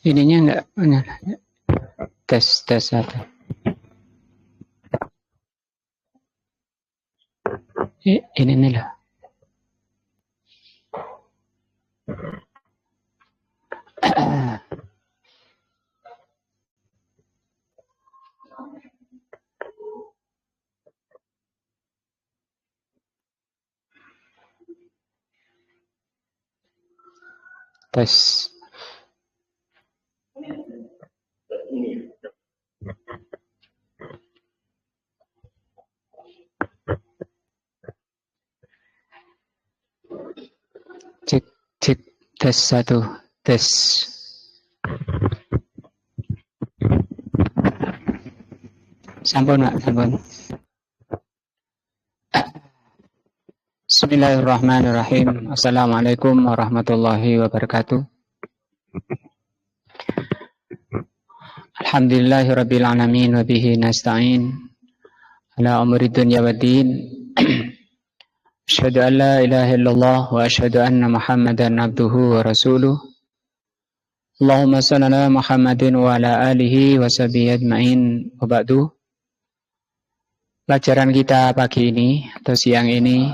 Ininya enggak benar. Tes satu. Ini nih lah. Tes. Cek, cek, tes satu, tes. Sampun, Pak, sampun. Bismillahirrahmanirrahim. Assalamualaikum warahmatullahi wabarakatuh. Alhamdulillahirabbil alamin wa bihi nasta'in ala umuri dunya waddin. Asyhadu an la ilaha illallah wa asyhadu anna Muhammadan abduhu wa rasuluh. Allahumma shalli ala Muhammadin wa ala alihi wa sahbihi ajmain. Wa ba'du. Pelajaran kita pagi ini atau siang ini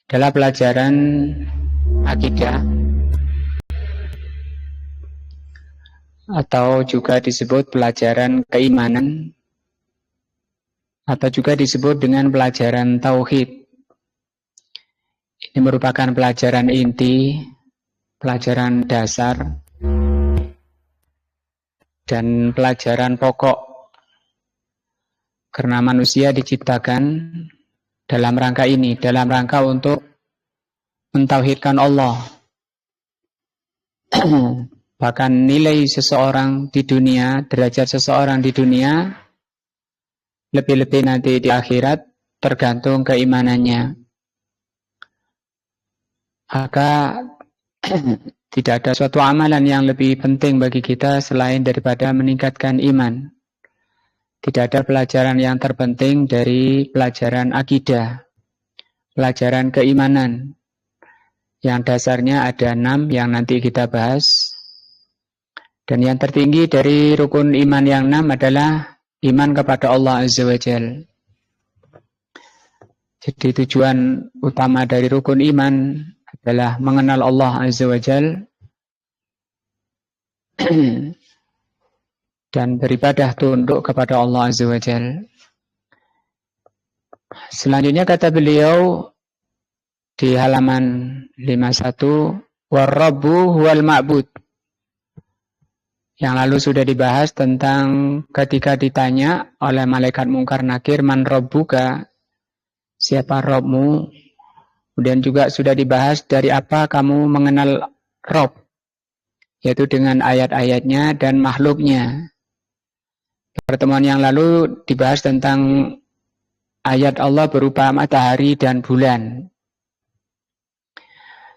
adalah pelajaran akidah atau juga disebut pelajaran keimanan atau juga disebut dengan pelajaran tauhid. Ini merupakan pelajaran inti, pelajaran dasar, dan pelajaran pokok. Karena manusia diciptakan dalam rangka ini, dalam rangka untuk mentauhidkan Allah. Bahkan nilai seseorang di dunia, derajat seseorang di dunia, lebih-lebih nanti di akhirat, tergantung keimanannya. Maka tidak ada suatu amalan yang lebih penting bagi kita selain daripada meningkatkan iman. Tidak ada pelajaran yang terpenting dari pelajaran akidah, pelajaran keimanan, yang dasarnya ada 6 yang nanti kita bahas. Dan yang tertinggi dari rukun iman yang 6 adalah iman kepada Allah Azza wa Jalla. Jadi tujuan utama dari rukun iman adalah mengenal Allah Azza wa Jalla dan beribadah tunduk kepada Allah Azza wa Jalla. Selanjutnya kata beliau di halaman 51, war-rabbu huwal ma'bud. Yang lalu sudah dibahas tentang ketika ditanya oleh malaikat mungkar nakir, man rabbuka, siapa Rabbmu? Kemudian juga sudah dibahas dari apa kamu mengenal Rabb, yaitu dengan ayat-ayatnya dan makhluknya. Pertemuan yang lalu dibahas tentang ayat Allah berupa matahari dan bulan.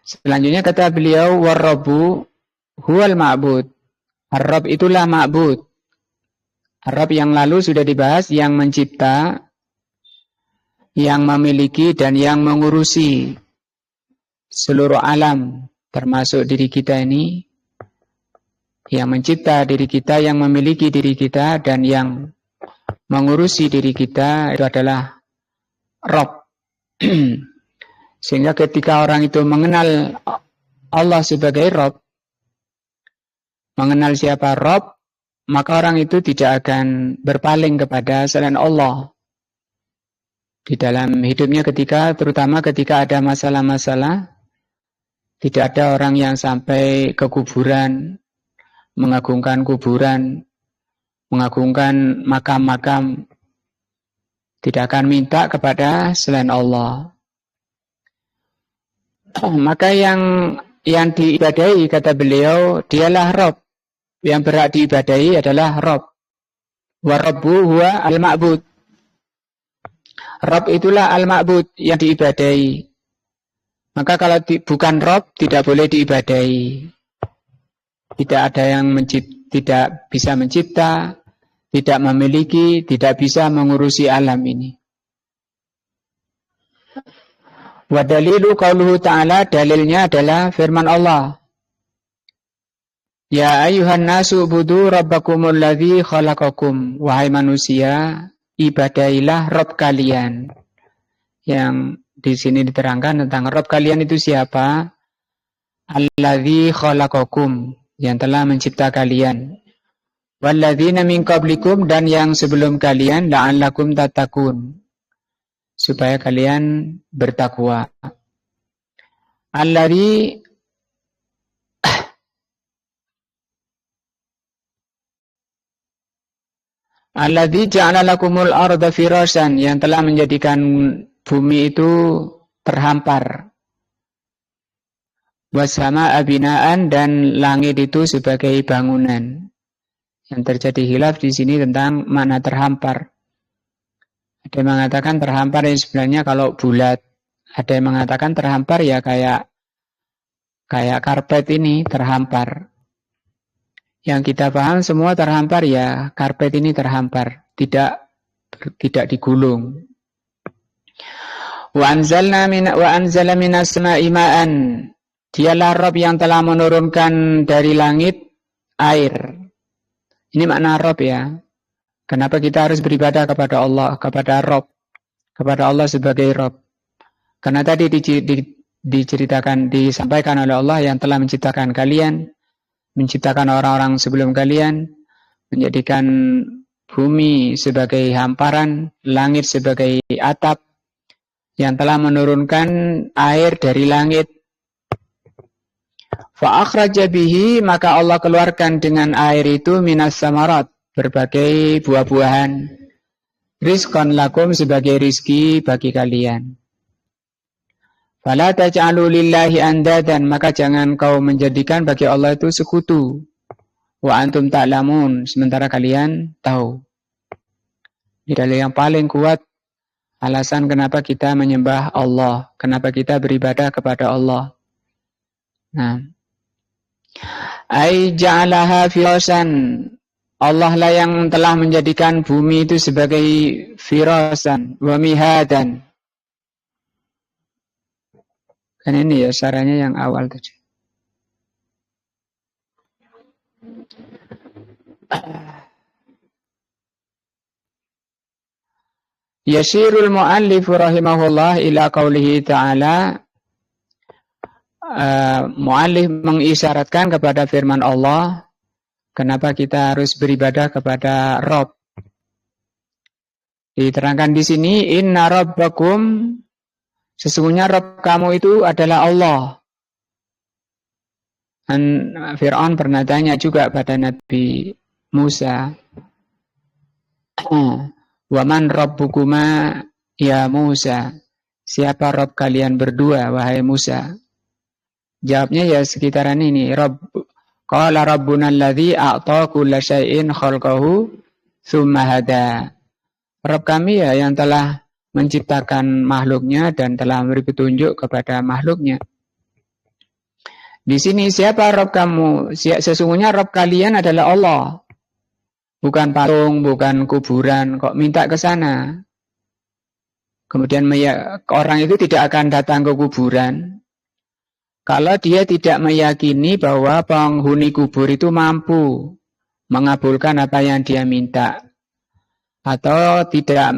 Selanjutnya kata beliau, war-rabbu huwal ma'bud. Ar-Rabb itulah ma'bud. Ar-Rabb yang lalu sudah dibahas, yang mencipta, yang memiliki dan yang mengurusi seluruh alam, termasuk diri kita ini, yang mencipta diri kita, yang memiliki diri kita, dan yang mengurusi diri kita, itu adalah Rabb. Sehingga ketika orang itu mengenal Allah sebagai Rabb, mengenal siapa Rabb, maka orang itu tidak akan berpaling kepada selain Allah. Di dalam hidupnya terutama ketika ada masalah-masalah, tidak ada orang yang sampai ke kuburan, mengagungkan kuburan, mengagungkan makam-makam, tidak akan minta kepada selain Allah. Maka yang diibadahi, kata beliau, dialah Rabb. Yang berhak diibadahi adalah Rabb. Wa Rabbu huwa al-ma'bud. Rabb itulah al-ma'bud, yang diibadahi. Maka kalau bukan Rabb, tidak boleh diibadahi. Tidak ada yang tidak bisa mencipta, tidak memiliki, tidak bisa mengurusi alam ini. Wa dalilu qauluhu ta'ala, dalilnya adalah firman Allah. Ya ayuhan nasu budu rabbakumul ladzi khalaqakum. Wahai manusia, ibadailah Rabb kalian. Yang di sini diterangkan tentang Rabb kalian itu siapa? Alladzi khalaqakum, yang telah mencipta kalian. Walladzina min qablikum, dan yang sebelum kalian, la'allakum tattaqun, supaya kalian bertakwa. Alladzi ja'ala lakumul arda firasyan, yang telah menjadikan bumi itu terhampar. Wasama'a binaan, dan langit itu sebagai bangunan. Yang terjadi khilaf di sini tentang makna terhampar. Ada yang mengatakan terhampar yang sebenarnya kalau bulat. Ada yang mengatakan terhampar ya kayak karpet ini terhampar. Yang kita paham semua terhampar ya karpet ini terhampar, tidak digulung. Wa anzala minas sama'i ma'an. Dialah Rabb yang telah menurunkan dari langit air. Ini makna Rabb ya. Kenapa kita harus beribadah kepada Allah, kepada Rabb, kepada Allah sebagai Rabb? Karena tadi disampaikan oleh Allah yang telah menciptakan kalian, menciptakan orang-orang sebelum kalian, menjadikan bumi sebagai hamparan, langit sebagai atap, yang telah menurunkan air dari langit. Fa akhraja bihi, maka Allah keluarkan dengan air itu minas samarat, berbagai buah-buahan, rizqan lakum, sebagai rizki bagi kalian. Fala taj'alu lillahi andadan, maka jangan kau menjadikan bagi Allah itu sekutu. Wa antum ta'lamun, sementara kalian tahu. Ini adalah yang paling kuat alasan kenapa kita menyembah Allah, kenapa kita beribadah kepada Allah. Nah, ai ja'alaha firasan, Allah lah yang telah menjadikan bumi itu sebagai firasan wa mihadan. Kan ini ya caranya yang awal tadi. Yashirul mu'allif rahimahullah ila qawlihi ta'ala. Mu'allif mengisyaratkan kepada firman Allah, kenapa kita harus beribadah kepada Rabb. Diterangkan di sini, inna rabbakum, sesungguhnya Rabb kamu itu adalah Allah. Dan Fir'aun pernah tanya juga pada Nabi Musa, wa man rabbukuma ya Musa, siapa Rabb kalian berdua wahai Musa? Jawabnya ya sekitaran ini, qala rabbuna alladzi a'ta kulla syai'in khalqahu tsumma hada. Rabb kami ya yang telah menciptakan makhluknya dan telah memberi petunjuk kepada makhluknya. Di sini siapa Rabb kamu? Sesungguhnya Rabb kalian adalah Allah. Bukan patung, bukan kuburan, kok minta ke sana. Kemudian orang itu tidak akan datang ke kuburan kalau dia tidak meyakini bahwa penghuni kubur itu mampu mengabulkan apa yang dia minta. Atau tidak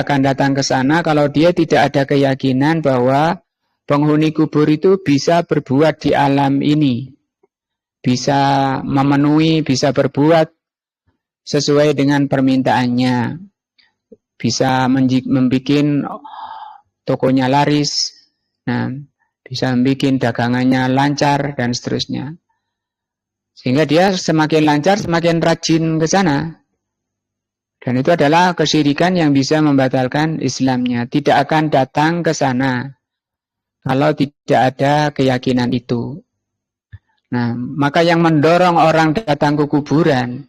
akan datang ke sana kalau dia tidak ada keyakinan bahwa penghuni kubur itu bisa berbuat di alam ini. Bisa memenuhi, bisa berbuat sesuai dengan permintaannya. Bisa membuat tokonya laris. Nah, bisa membuat dagangannya lancar dan seterusnya. Sehingga dia semakin lancar, semakin rajin ke sana. Dan itu adalah kesyirikan yang bisa membatalkan Islamnya. Tidak akan datang ke sana kalau tidak ada keyakinan itu. Nah, maka yang mendorong orang datang ke kuburan,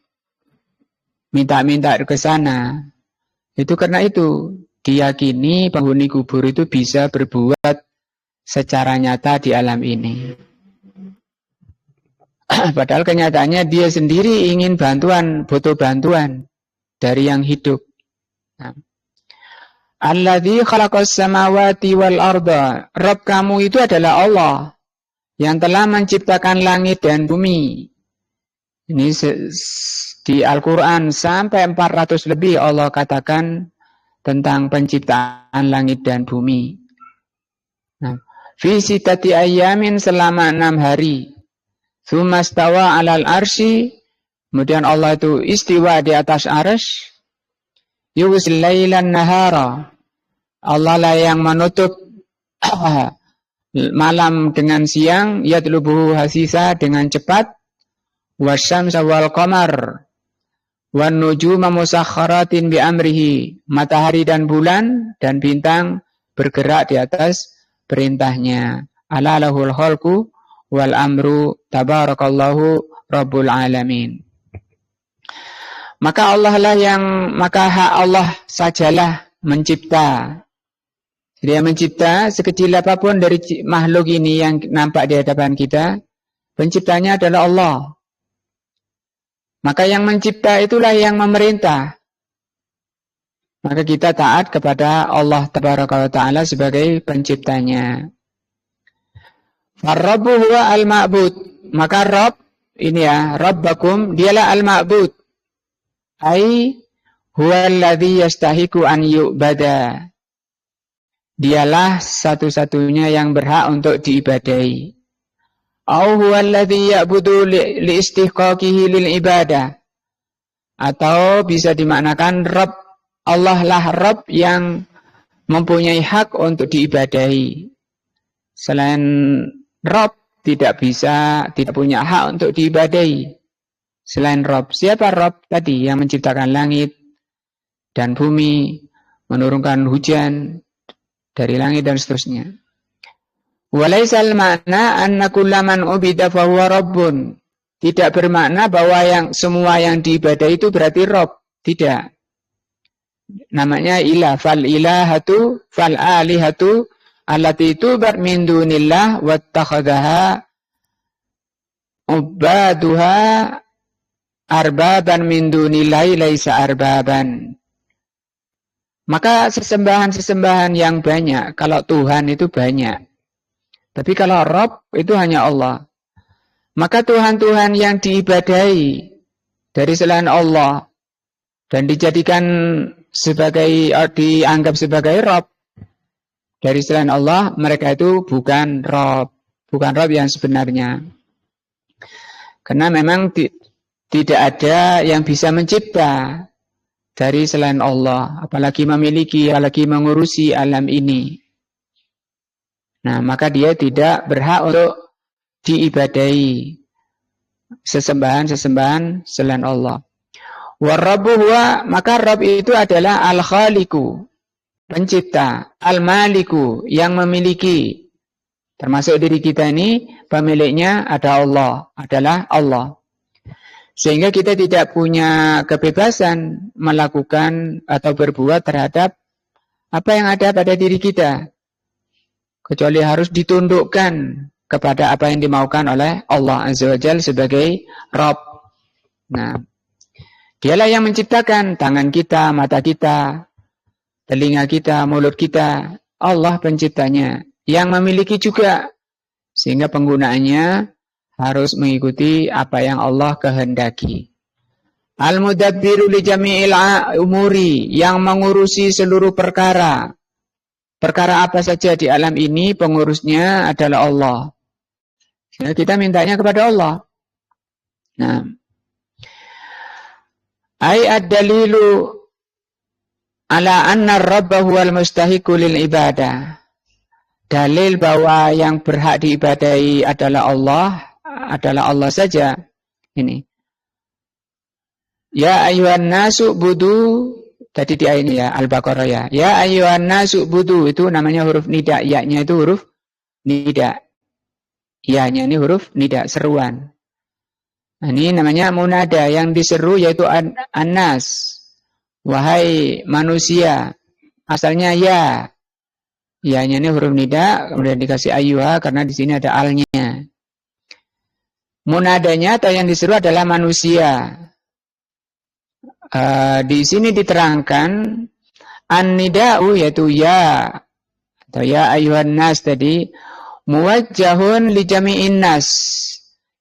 minta-minta ke sana, itu karena itu diyakini penghuni kubur itu bisa berbuat secara nyata di alam ini. Padahal kenyataannya dia sendiri ingin bantuan, butuh bantuan dari yang hidup. Alladzi khalaqas samawati wal arda. Rabb kamu itu adalah Allah yang telah menciptakan langit dan bumi. Ini di Al-Quran sampai 400 lebih Allah katakan tentang penciptaan langit dan bumi. Nah, fi sittati ayyamin selama 6 hari. Tsumma stawa 'alal arsy, kemudian Allah itu istiwa di atas arsy. Yughsil lailan nahara. Allah lah yang menutup malam dengan siang, yatlubuhu hasisa dengan cepat. Wasyamsa wal qamar wan nujuma musakhkharatin bi amrihi, matahari dan bulan dan bintang bergerak di atas perintahnya. Ala lahul khalqu wal amru tabarakallahu rabbul alamin. Maka hak Allah sajalah mencipta. Dia mencipta sekecil apapun dari makhluk ini yang nampak di hadapan kita, penciptanya adalah Allah. Maka yang mencipta itulah yang memerintah. Maka kita taat kepada Allah Tabaraka wa Ta'ala sebagai penciptanya. Ar-Rabbu huwa al-ma'bud. Maka Rabb, ini ya, Rabbakum, dialah al-ma'bud. Ai huwa alladhi yastahiku an yu'bada. Dialah satu-satunya yang berhak untuk diibadahi. Au huwa alladhi ya'budu liistihqaqihi lil ibadah. Atau bisa dimaknakan Rabb, Allah lah Rabb yang mempunyai hak untuk diibadahi. Selain Rabb tidak punya hak untuk diibadahi. Selain Rabb, siapa Rabb tadi yang menciptakan langit dan bumi, menurunkan hujan dari langit dan seterusnya. Walaisal makna anna kullaman ubida fahuwa rabbun. Tidak bermakna bahwa semua yang diibadahi itu berarti Rabb. Tidak. Namanya ilah. Fal ilahatu fal alihatu allati tubar min dunillah wattakhadhaha ubaduha arbaban min dunillahi laisa arbaban. Maka sesembahan-sesembahan yang banyak, kalau Tuhan itu banyak. Tapi kalau Rabb itu hanya Allah. Maka Tuhan-Tuhan yang diibadahi dari selain Allah dan dianggap sebagai Rabb dari selain Allah, mereka itu bukan Rabb yang sebenarnya. Karena memang tidak ada yang bisa mencipta dari selain Allah, apalagi mengurusi alam ini. Nah, maka dia tidak berhak untuk diibadahi sesembahan selain Allah. Warabbu huwa, maka Rabb itu adalah al-khaliqu, pencipta, al-maliku, yang memiliki. Termasuk diri kita ini, pemiliknya adalah Allah. Sehingga kita tidak punya kebebasan melakukan atau berbuat terhadap apa yang ada pada diri kita. Kecuali harus ditundukkan kepada apa yang dimaukan oleh Allah Azza wa Jalla sebagai Rabb. Nah, dialah yang menciptakan tangan kita, mata kita, telinga kita, mulut kita. Allah penciptanya, yang memiliki juga. Sehingga penggunaannya harus mengikuti apa yang Allah kehendaki. Al-mudabbiru li jami'il umuri, yang mengurusi seluruh perkara. Perkara apa saja di alam ini, pengurusnya adalah Allah. Ya, kita mintanya kepada Allah. Nah, ai ad-dalilu ala anna ar-rabba huwal mustahiqu lil ibadah. Dalil bahwa yang berhak diibadahi adalah Allah saja. Ini. Ya ayyuhan nasu budu. Tadi di ayat ini ya, Al-Baqarah ya. Ya ayyuhan nasu budu, itu namanya huruf nida. Ya-nya itu huruf nida. Ya-nya ini huruf nida, seruan. Nah, ini namanya munada, yang diseru yaitu an-nas. Wahai manusia. Asalnya ya. Ya-nya ini huruf nida, kemudian dikasih ayyuha karena di sini ada al-nya. Munadanya atau yang diseru adalah manusia. Di sini diterangkan an-nida'u yaitu ya atau ya ayyuhan nas tadi muwajjahun li jami'in nas,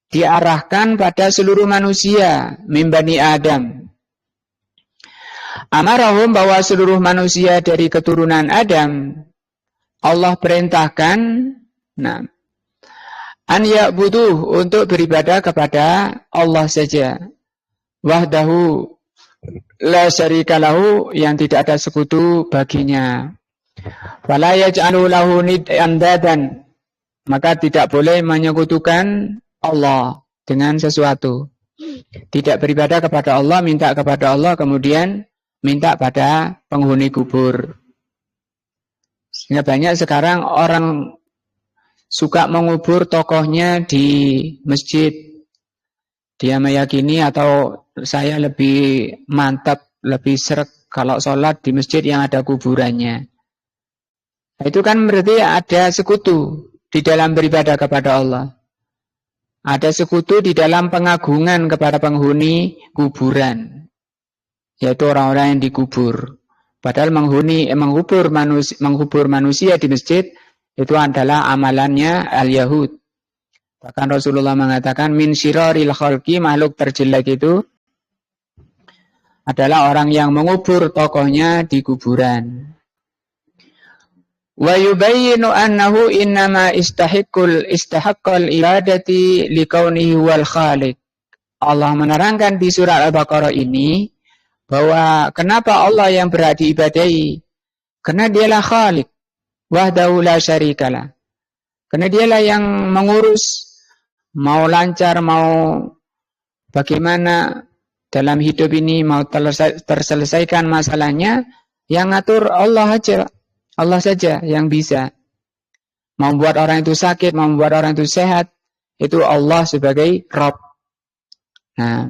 diarahkan pada seluruh manusia min bani Adam. Amarahum, bahwa seluruh manusia dari keturunan Adam Allah perintahkan an ya'buduh, untuk beribadah kepada Allah saja. Wahdahu la syarika lahu, yang tidak ada sekutu baginya. Fala yaj'alu lahu andadan, maka tidak boleh menyekutukan Allah dengan sesuatu. Tidak beribadah kepada Allah, minta kepada Allah, kemudian minta pada penghuni kubur. Sehingga banyak sekarang orang suka mengubur tokohnya di masjid. Dia meyakini atau saya lebih mantap, lebih sreg kalau sholat di masjid yang ada kuburannya. Itu kan berarti ada sekutu di dalam beribadah kepada Allah. Ada sekutu di dalam pengagungan kepada penghuni kuburan, yaitu orang-orang yang dikubur. Padahal mengubur manusia di masjid itu adalah amalannya al-Yahud. Bahkan Rasulullah mengatakan min syiraril khalqi, makhluk terjelek itu adalah orang yang mengubur tokohnya di kuburan. Wa yubayyinu annahu innama istahaqqal ibadati likaunihi wal khaliq. Allah menerangkan di surah Al-Baqarah ini bahwa kenapa Allah yang berhak diibadahi? Karena dialah khaliq, wahdahu la syarikalah. Karena dialah yang mengurus, mau lancar, mau bagaimana dalam hidup ini, mau terselesaikan masalahnya, yang ngatur Allah aja. Allah saja yang bisa. Membuat orang itu sakit, membuat orang itu sehat, itu Allah sebagai Rabb. Nah,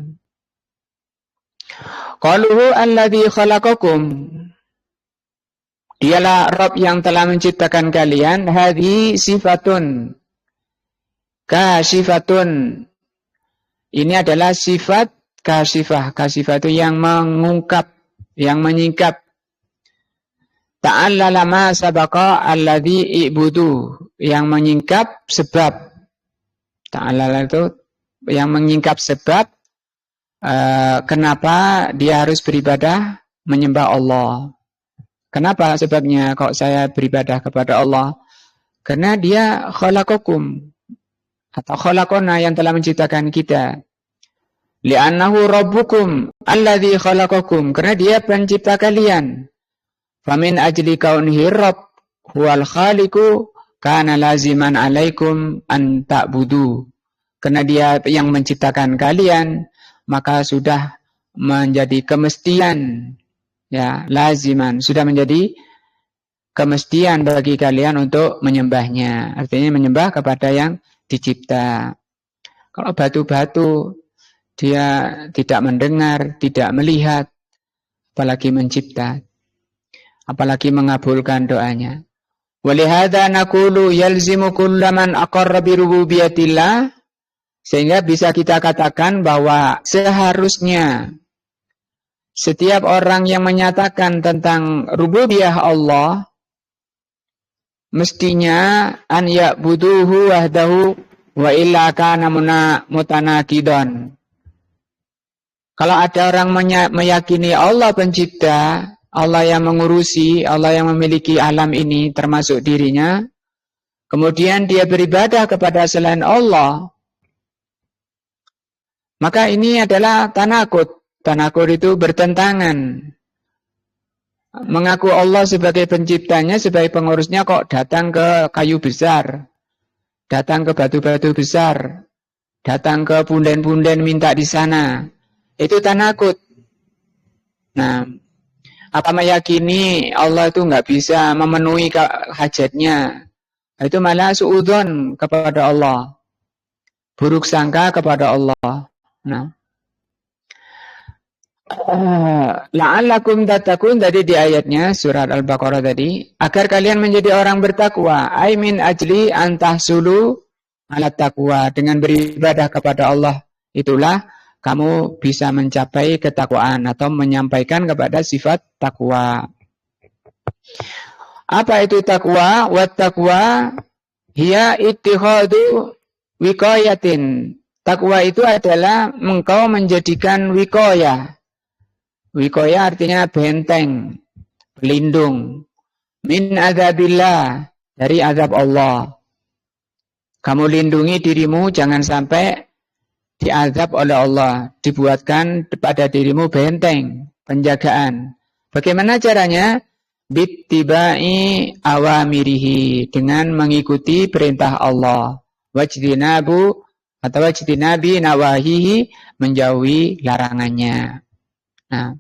qaluhu alladzi khalaqakum, dialah Rabb yang telah menciptakan kalian. Hadhi sifatun kasyifatun, ini adalah sifat kasyifah. Kasyifah itu yang mengungkap, yang menyingkap. Ta'allala ma sabaqa alladhi i'budu, yang menyingkap sebab. Ta'allala itu yang menyingkap sebab kenapa dia harus beribadah menyembah Allah. Kenapa sebabnya kok saya beribadah kepada Allah? Karena dia khalaqakum, atau khalaqona, yang telah menciptakan kita. Li'annahu rabbukum alladhi khalaqakum, karena dia pencipta kalian. Famin ajli kaunihi rabb huwal khaliqu kana laziman alaikum an ta'budu. Karena dia yang menciptakan kalian, maka sudah menjadi kemestian, ya, laziman, sudah menjadi kemestian bagi kalian untuk menyembahnya. Artinya menyembah kepada yang dicipta. Kalau batu-batu dia tidak mendengar, tidak melihat, apalagi mencipta, apalagi mengabulkan doanya. Walihada naqulu yalzimu kullaman aqarra bi rububiyatillah, sehingga bisa kita katakan bahwa seharusnya setiap orang yang menyatakan tentang rububiyah Allah mestinya an ya'buduhu wahdahu wa illa kana mutanaqidan. Kalau ada orang meyakini Allah pencipta, Allah yang mengurusi, Allah yang memiliki alam ini termasuk dirinya, kemudian dia beribadah kepada selain Allah, maka ini adalah tanakut. Tanakut itu bertentangan. Mengaku Allah sebagai penciptanya, sebagai pengurusnya, kok datang ke kayu besar, datang ke batu-batu besar, datang ke punden-punden minta di sana. Itu tanakut. Nah, apa meyakini Allah itu nggak bisa memenuhi hajatnya, itu malah suudzon kepada Allah, buruk sangka kepada Allah. Nah, la'allakum tattaqun, tadi di ayatnya surat Al-Baqarah tadi, agar kalian menjadi orang bertakwa. Ai min ajli an tahsulu ala taqwa, dengan beribadah kepada Allah itulah kamu bisa mencapai ketakwaan atau menyampaikan kepada sifat takwa. Apa itu takwa? Wat takwa hiya ittikhadu wiqayatin Takwa itu adalah engkau menjadikan wikoya. Wikoya artinya benteng, pelindung. Min adzabillah, dari azab Allah. Kamu lindungi dirimu jangan sampai diazab oleh Allah. Dibuatkan pada dirimu benteng, penjagaan. Bagaimana caranya? Bittibai awamirihi, dengan mengikuti perintah Allah. Wajdinabu atau wajdinabi nawahihi, menjauhi larangannya. Nah,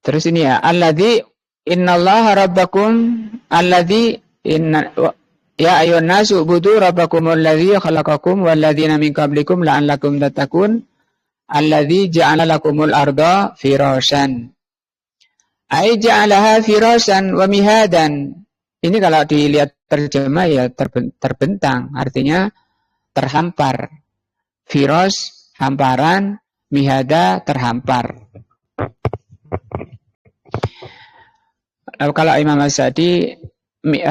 terus ini ya, alladzi innallaha rabbakum alladzi inna ya ayyuhan nasu ubudu rabbakumul ladzi khalaqakum wal ladzina min qablikum la'allakum tattaqun alladzi ja'ala lakumul arda firasyan. Ai ja'alaha firasyan wa mihadan. Ini kalau dilihat terjemah ya terbentang, artinya terhampar. Firas hamparan, mihada terhampar. Kalau Imam As-Sa'di,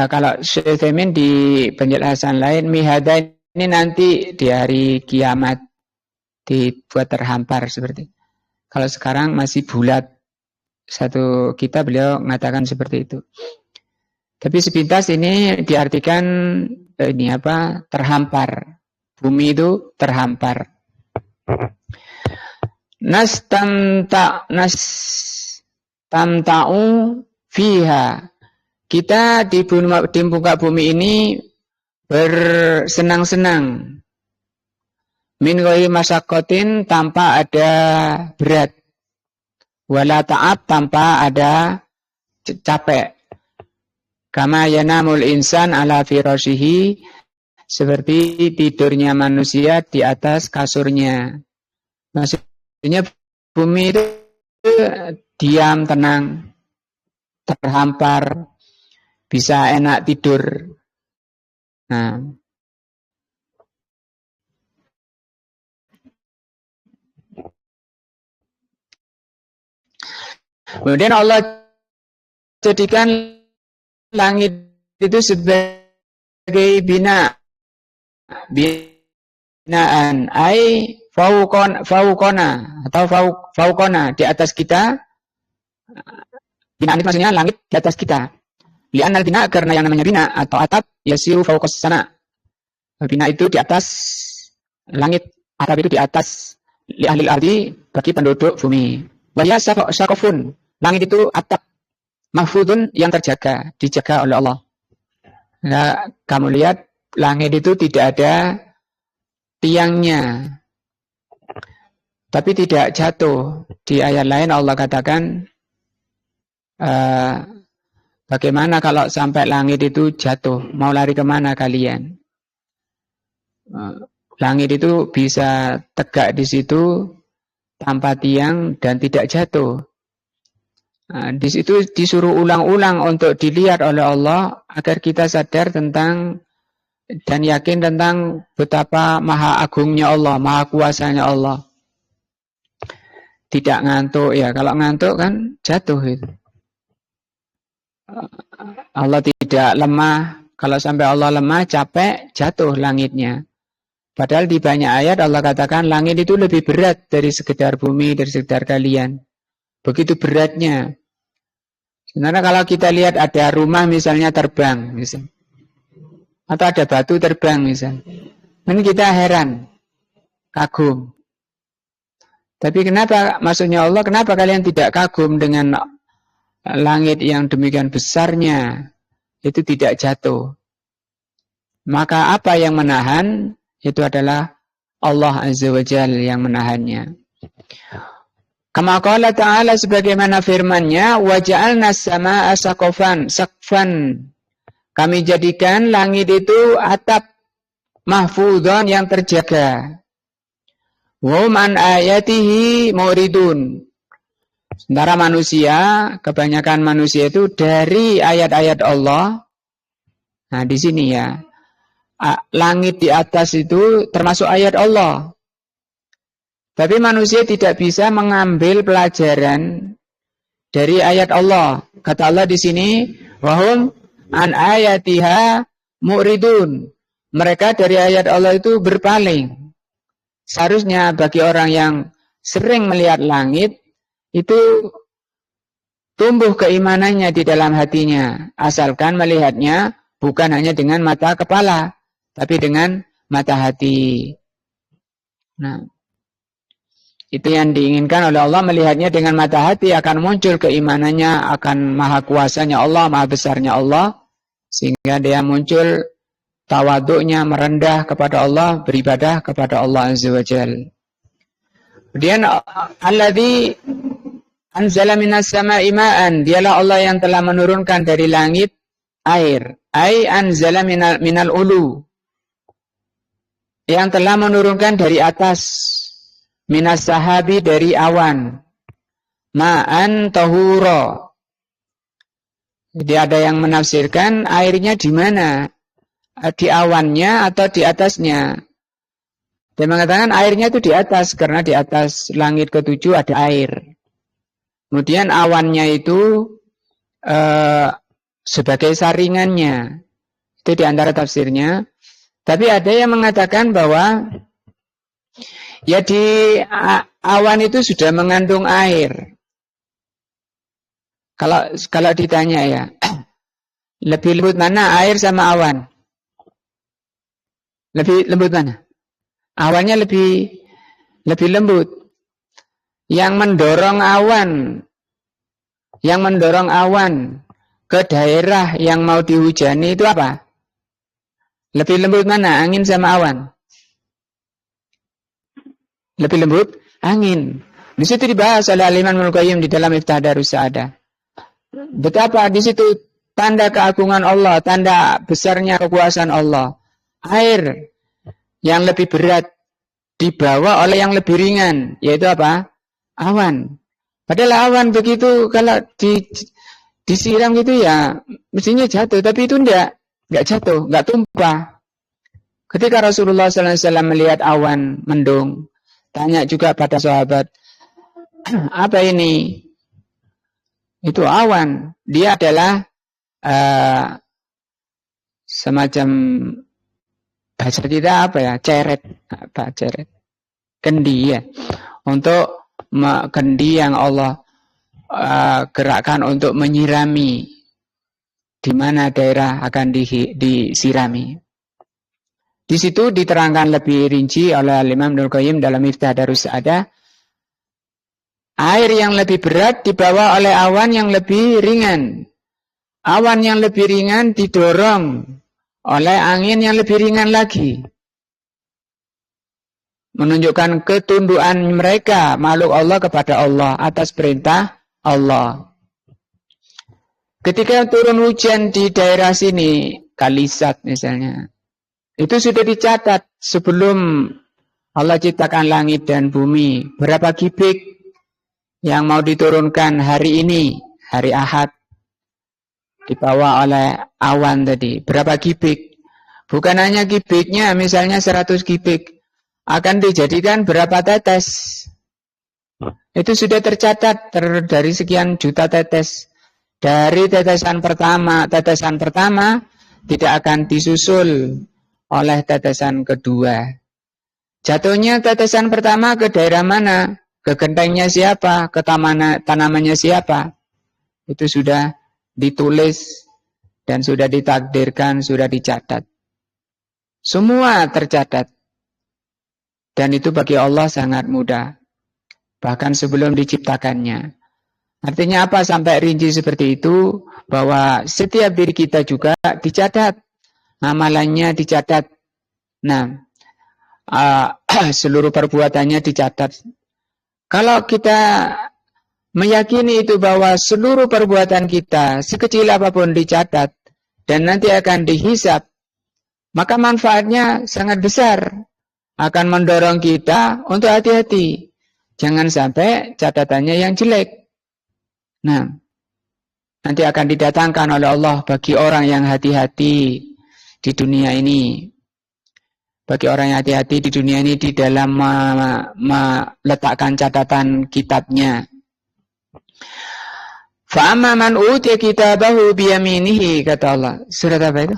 kalau Syekh Utsaimin di penjelasan lain, mihada ini nanti di hari kiamat dibuat terhampar seperti. Kalau sekarang masih bulat. Satu kitab beliau mengatakan seperti itu. Tapi sepintas ini diartikan ini apa? Terhampar. Bumi itu terhampar. Nastamta'u fiha. Kita di muka bumi ini bersenang-senang. Min ghairi masyaqqatin, tanpa ada berat. Wala ta'ab, tanpa ada capek. Kama yanamul insan ala firashihi, seperti tidurnya manusia di atas kasurnya. Maksudnya bumi itu diam, tenang, terhampar, bisa enak tidur. Nah, kemudian Allah jadikan langit itu sebagai binaan, ai fauqona atau fauqona, di atas kita. Binaan itu maksudnya langit di atas kita. Li'annal bina, karena yang namanya bina atau atap, yasiru fauqas sana. Bina itu di atas langit, atap itu di atas, li ahlil ardi, bagi penduduk bumi. Wa ya syaqafun, langit itu atap mahfudun, yang terjaga, dijaga oleh Allah. Nah, kamu lihat langit itu tidak ada tiangnya, tapi tidak jatuh. Di ayat lain Allah katakan, bagaimana kalau sampai langit itu jatuh? Mau lari kemana kalian? Langit itu bisa tegak di situ tanpa tiang dan tidak jatuh. Nah, di situ disuruh ulang-ulang untuk dilihat oleh Allah agar kita sadar tentang dan yakin tentang betapa maha agungnya Allah, maha kuasanya Allah. Tidak ngantuk ya, kalau ngantuk kan jatuh itu. Allah tidak lemah, kalau sampai Allah lemah, capek, jatuh langitnya. Padahal di banyak ayat Allah katakan langit itu lebih berat dari sekedar bumi, dari sekedar kalian. Begitu beratnya. Sebenarnya kalau kita lihat ada rumah misalnya terbang, misalnya, atau ada batu terbang misalnya, ini kita heran, kagum. Tapi kenapa, maksudnya Allah, kenapa kalian tidak kagum dengan langit yang demikian besarnya, itu tidak jatuh? Maka apa yang menahan? Itu adalah Allah Azza wa Jalla yang menahannya. Kama qala ta'ala, sebagaimana firman-Nya, wa ja'alna as-samaa'a saqfan. Kami jadikan langit itu atap mahfudhan, yang terjaga. Wa hum an ayatihi muridun. Sementara manusia, kebanyakan manusia itu dari ayat-ayat Allah. Nah, di sini ya, langit di atas itu termasuk ayat Allah. Tapi manusia tidak bisa mengambil pelajaran dari ayat Allah. Kata Allah di sini, Wahum an ayatiha mu'ridun. Mereka dari ayat Allah itu berpaling. Seharusnya bagi orang yang sering melihat langit, itu tumbuh keimanannya di dalam hatinya. Asalkan melihatnya bukan hanya dengan mata kepala, tapi dengan mata hati. Nah, itu yang diinginkan oleh Allah, melihatnya dengan mata hati, akan muncul keimanannya, akan maha kuasanya Allah, maha besarnya Allah, sehingga dia muncul tawaduknya, merendah kepada Allah, beribadah kepada Allah Azza wa Jalla. Kemudian alladzi anzala minas sama'i ma'an, dialah Allah yang telah menurunkan dari langit air. Ai anzala minal ulu, yang telah menurunkan dari atas, minas sahabi dari awan, ma'an tahura. Jadi ada yang menafsirkan airnya di mana? Di awannya atau di atasnya? Dia mengatakan airnya itu di atas, karena di atas langit ketujuh ada air. Kemudian awannya itu sebagai saringannya. Itu di antara tafsirnya. Tapi ada yang mengatakan bahwa ya di awan itu sudah mengandung air. Kalau ditanya ya, lebih lembut mana air sama awan? Lebih lembut mana? Awannya lebih lembut. Yang mendorong awan ke daerah yang mau dihujani itu apa? Lebih lembut mana, angin sama awan? Lebih lembut angin. Di situ dibahas oleh Al-Imam Ibnu Qayyim di dalam Miftah Darus Sa'adah. Betapa di situ tanda keagungan Allah, tanda besarnya kekuasaan Allah. Air yang lebih berat dibawa oleh yang lebih ringan, yaitu apa? Awan. Padahal awan begitu kalau disiram gitu ya mestinya jatuh, tapi itu enggak jatuh, enggak tumpah. Ketika Rasulullah SAW melihat awan mendung, tanya juga pada sahabat, apa ini? Itu awan. Dia adalah semacam bahasa kita apa ya? Ceret. Apa ceret? Kendi ya. Untuk kendi yang Allah gerakkan untuk menyirami di mana daerah akan disirami. Di situ diterangkan lebih rinci oleh Imam Ibnu Qayyim dalam Miftah Darus Sa'adah. Air yang lebih berat dibawa oleh awan yang lebih ringan. Awan yang lebih ringan didorong oleh angin yang lebih ringan lagi. Menunjukkan ketundukan mereka, makhluk Allah kepada Allah, atas perintah Allah. Ketika turun hujan di daerah sini, Kalisat misalnya, itu sudah dicatat sebelum Allah ciptakan langit dan bumi. Berapa kubik yang mau diturunkan hari ini, hari Ahad, dibawa oleh awan tadi. Berapa kubik? Bukan hanya kubiknya, misalnya 100 kubik. Akan dijadikan berapa tetes. Itu sudah tercatat dari sekian juta tetes. Dari tetesan pertama tidak akan disusul oleh tetesan kedua. Jatuhnya tetesan pertama ke daerah mana? Ke gentengnya siapa? Ke tanamannya siapa? Itu sudah ditulis dan sudah ditakdirkan, sudah dicatat. Semua tercatat. Dan itu bagi Allah sangat mudah. Bahkan sebelum diciptakannya. Artinya apa sampai rinci seperti itu? Bahwa setiap diri kita juga dicatat. Amalannya dicatat. Nah, seluruh perbuatannya dicatat. Kalau kita meyakini itu bahwa seluruh perbuatan kita, sekecil apapun dicatat, dan nanti akan dihisap, maka manfaatnya sangat besar. Akan mendorong kita untuk hati-hati. Jangan sampai catatannya yang jelek. Nah, nanti akan didatangkan oleh Allah bagi orang yang hati-hati di dunia ini. Bagi orang yang hati-hati di dunia ini di dalam meletakkan catatan kitabnya. Fa amma man utiya kitabahu biyaminihi, kata Allah. Surat apa itu?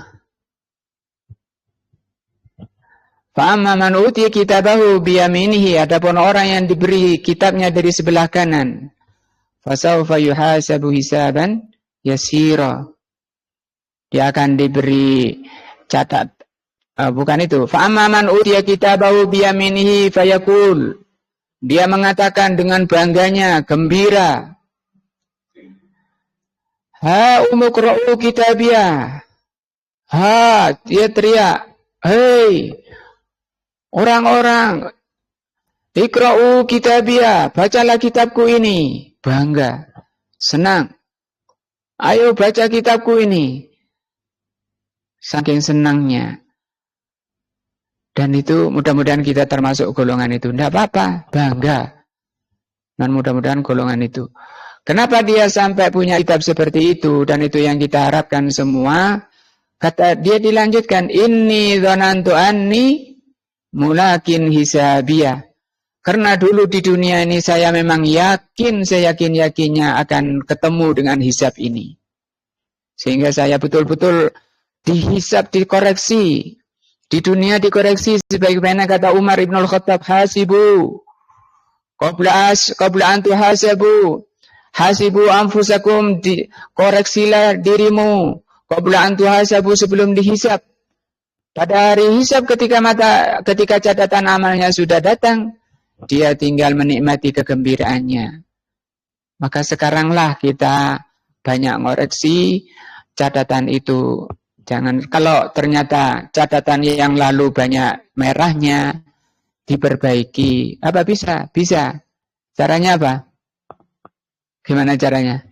Fa amma man utiya kitabahu biyaminihi, adapun orang yang diberi kitabnya dari sebelah kanan, fasawfa yuhasabu hisaban yasira. Dia akan diberi bukan itu. Fa amma man utiya kitabahu biyaminihi fayaqul. Dia mengatakan dengan bangganya, gembira, ha umqra'u kitabiyah. Ha, dia teriak, hei orang-orang, iqra'u kitabiyah, bacalah kitabku ini. Bangga, senang. Ayo baca kitabku ini. Saking senangnya. Dan itu mudah-mudahan kita termasuk golongan itu. Tidak apa-apa, bangga. Dan mudah-mudahan golongan itu. Kenapa dia sampai punya kitab seperti itu? Dan itu yang kita harapkan semua. Kata dia dilanjutkan, inni dzanantu anni mulakin hisabiyah. Karena dulu di dunia ini saya memang yakin, saya yakin-yakinnya akan ketemu dengan hisab ini. Sehingga saya betul-betul dihisab, dikoreksi. Di dunia dikoreksi sebagaimana kata Umar Ibn Al-Khattab, hasibu qabla an tuhasabu, hasibu anfusakum, koreksilah dirimu qabla an tuhasabu, sebelum dihisab. Pada hari hisab ketika catatan amalnya sudah datang, dia tinggal menikmati kegembiraannya. Maka sekaranglah kita banyak ngoreksi catatan itu. Jangan, kalau ternyata catatan yang lalu banyak merahnya, diperbaiki. Apa bisa? Bisa. Caranya apa? Gimana caranya?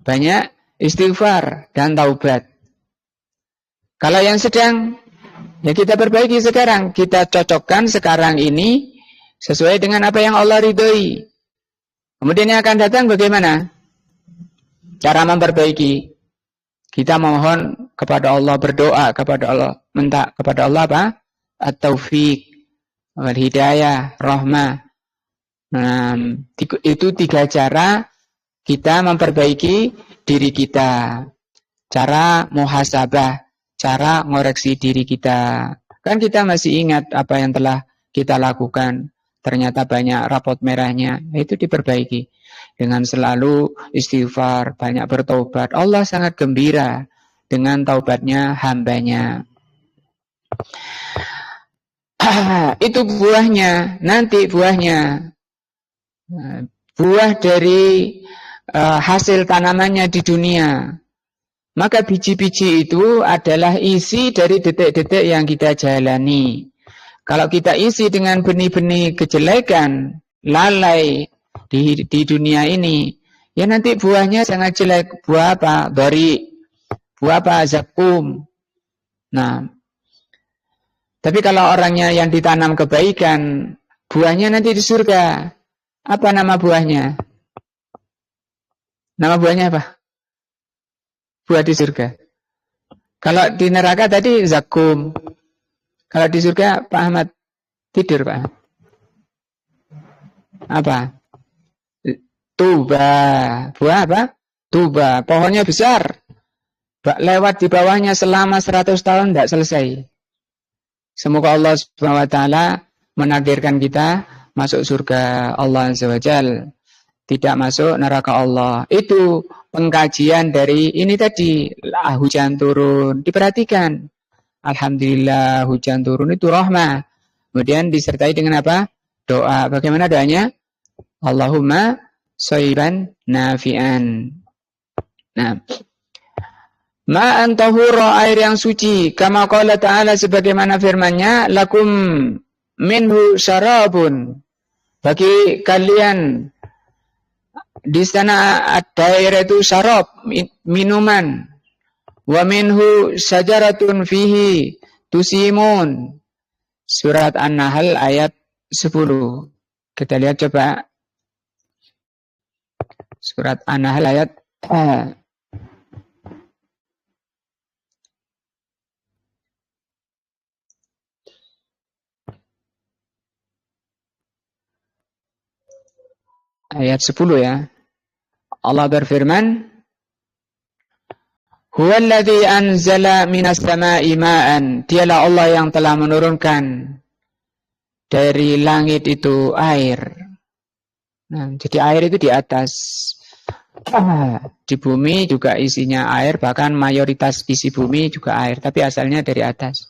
Banyak istighfar dan taubat. Kalau yang sedang, ya kita perbaiki sekarang. Kita cocokkan sekarang ini sesuai dengan apa yang Allah ridhoi. Kemudian yang akan datang bagaimana? Cara memperbaiki. Kita mohon kepada Allah, berdoa kepada Allah, minta kepada Allah apa? At-taufiq, wal hidayah, rahmah. Itu 3 cara kita memperbaiki diri kita. Cara muhasabah, cara ngoreksi diri kita. Kan kita masih ingat apa yang telah kita lakukan. Ternyata banyak rapot merahnya, itu diperbaiki. Dengan selalu istighfar, banyak bertobat. Allah sangat gembira dengan taubatnya hambanya. Itu buahnya, nanti buahnya. Buah dari hasil tanamannya di dunia. Maka biji-biji itu adalah isi dari detik-detik yang kita jalani. Kalau kita isi dengan benih-benih kejelekan, lalai, di dunia ini, ya nanti buahnya sangat jelek. Buah apa? Bari. Buah apa? Zakum. Nah, tapi kalau orangnya yang ditanam kebaikan, buahnya nanti di surga. Apa nama buahnya? Nama buahnya apa? Buah di surga. Kalau di neraka tadi zakum. Kalau di surga, Pak Ahmad tidur, Pak. Apa? Tuba. Buah apa? Tuba. Pohonnya besar. Lewat di bawahnya selama 100 tahun tidak selesai. Semoga Allah Subhanahu wa taala menakdirkan kita masuk surga Allah Azza wa Jalla, tidak masuk neraka Allah. Itu pengkajian dari ini tadi. Hujan turun, diperhatikan. Alhamdulillah hujan turun itu rahmah. Kemudian disertai dengan apa? Doa. Bagaimana doanya? Allahumma shayban nafi'an. Nah, ma'an tahura, air yang suci. Kama qala ta'ala, sebagaimana firman-Nya, lakum minhu syarabun. Bagi kalian di sana ada air itu syarab, minuman. Wa minhu syajaratun fihi tusimun. Surat An-Nahl ayat 10. Kita lihat coba. Surat An-Nahl ayat ayat 10 ya. Allah berfirman, Huwallazi anzala minas sama'i ma'an. Dialah Allah yang telah menurunkan dari langit itu air. Nah, jadi air itu di atas. Di bumi juga isinya air, bahkan mayoritas isi bumi juga air, tapi asalnya dari atas.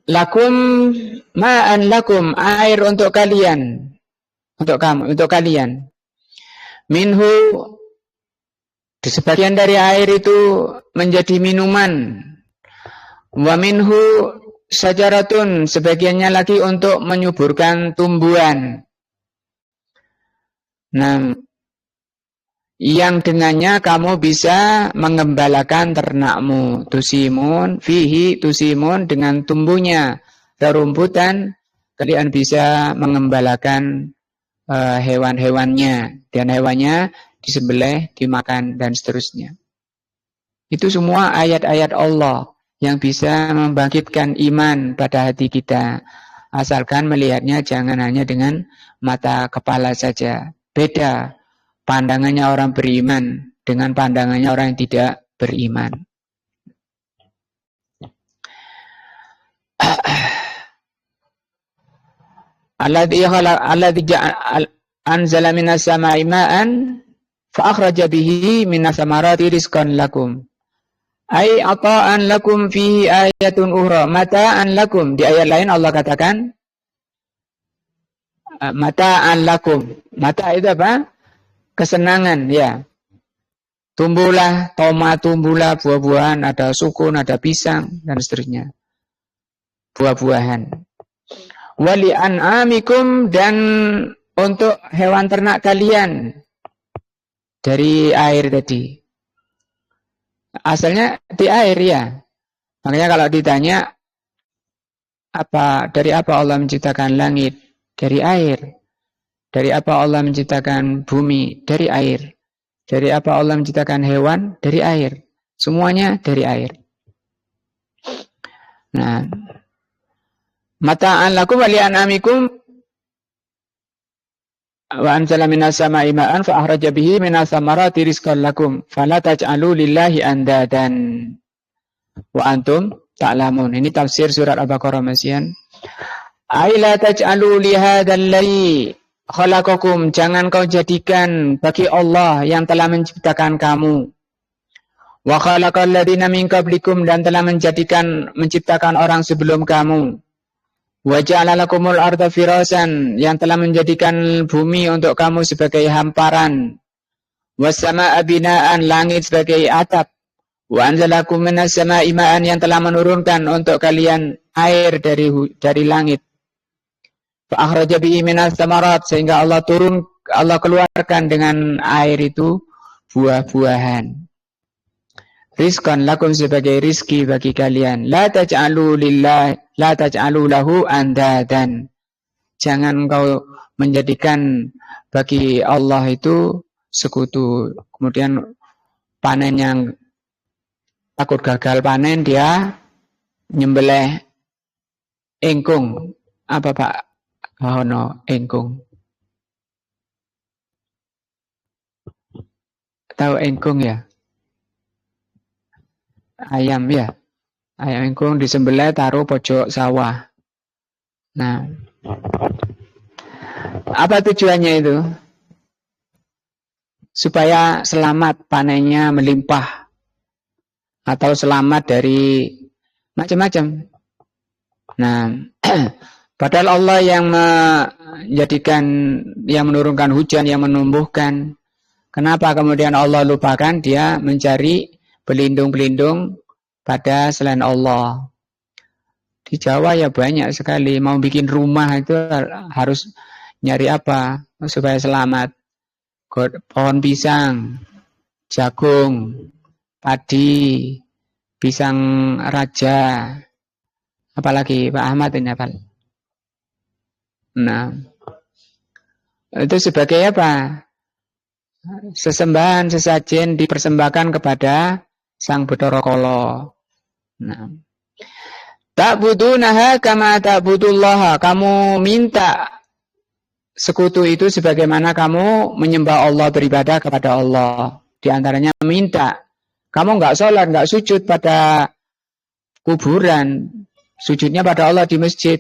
Lakum ma'an lakum, air untuk kalian, untuk kamu, untuk kalian. Minhu, di sebagian dari air itu menjadi minuman. Wa minhu syajaratun, sebagiannya lagi untuk menyuburkan tumbuhan. Nah, yang dengannya kamu bisa mengembalakan ternakmu. Tusimun, fihi tusimun, dengan tumbuhnya rerumputan, kalian bisa mengembalakan hewan-hewannya. Dan hewannya disembelih, dimakan, dan seterusnya. Itu semua ayat-ayat Allah yang bisa membangkitkan iman pada hati kita. Asalkan melihatnya jangan hanya dengan mata kepala saja. Beda pandangannya orang beriman dengan pandangannya orang yang tidak beriman. Alladzi anzala minas sama'i ma'an fa akhraja bihi minas samarati rizqan lakum. Ai ata'an lakum fihi ayatun ukhra. Mata'an lakum. Di ayat lain Allah katakan mata'an lakum. Mata' itu apa? Kesenangan, ya. Tumbuhlah tomat, tumbuhlah buah-buahan, ada sukun, ada pisang, dan seterusnya. Buah-buahan. Wali an'amikum, dan untuk hewan ternak kalian. Dari air tadi. Asalnya di air, ya. Makanya kalau ditanya, dari apa Allah menciptakan langit? Dari air. Dari apa Allah menciptakan bumi? Dari air. Dari apa Allah menciptakan hewan? Dari air. Semuanya dari air. Nah, mata'an lakum wa li'an'amikum wa anzala minas sama'i ma'an fa akhraja bihi minas samarati rizqan lakum fala taj'alu lillahi andadan wa antum ta'lamun. Ini tafsir surat Al-Baqarah Masian. Ai la taj'alu li hadzal ladzi khalaqakum, jangan kau jadikan bagi Allah yang telah menciptakan kamu. Wa khalaqal ladzina min qablikum, dan telah menciptakan orang sebelum kamu. Wa ja'ala lakumul arda firasan, yang telah menjadikan bumi untuk kamu sebagai hamparan. Was samaa'a binaan, langit sebagai atap. Wa anzalakum minas samaa'i ma'an, yang telah menurunkan untuk kalian air dari langit. Fa akhraja bihi minas samarat, sehingga Allah keluarkan dengan air itu buah-buahan. Rizqan lakum, sebagai rizki bagi kalian. La taj'alu lahu andadan. Jangan kau menjadikan bagi Allah itu sekutu. Kemudian panen yang takut gagal panen, dia nyembelih engkung. Apa Pak? Hono engkung. Tahu engkung ya? Ayam ya. Ayam engkung disembelih taruh pojok sawah. Nah, apa tujuannya itu? Supaya selamat panennya melimpah. Atau selamat dari macam-macam. Nah, padahal Allah yang menurunkan hujan, yang menumbuhkan. Kenapa kemudian Allah lupakan? Dia mencari pelindung-pelindung pada selain Allah. Di Jawa ya banyak sekali. Mau bikin rumah itu harus nyari apa supaya selamat? Pohon pisang, jagung, padi, pisang raja. Apalagi Pak Ahmad ini apa? Nah, itu sebagai apa? Sesembahan, sesajen dipersembahkan kepada Sang Bathara Kala. Nah, ta'budunaha kama ta'budullaha. Kamu minta sekutu itu sebagaimana kamu menyembah Allah, beribadah kepada Allah. Di antaranya minta. Kamu nggak sholat, nggak sujud pada kuburan, sujudnya pada Allah di masjid.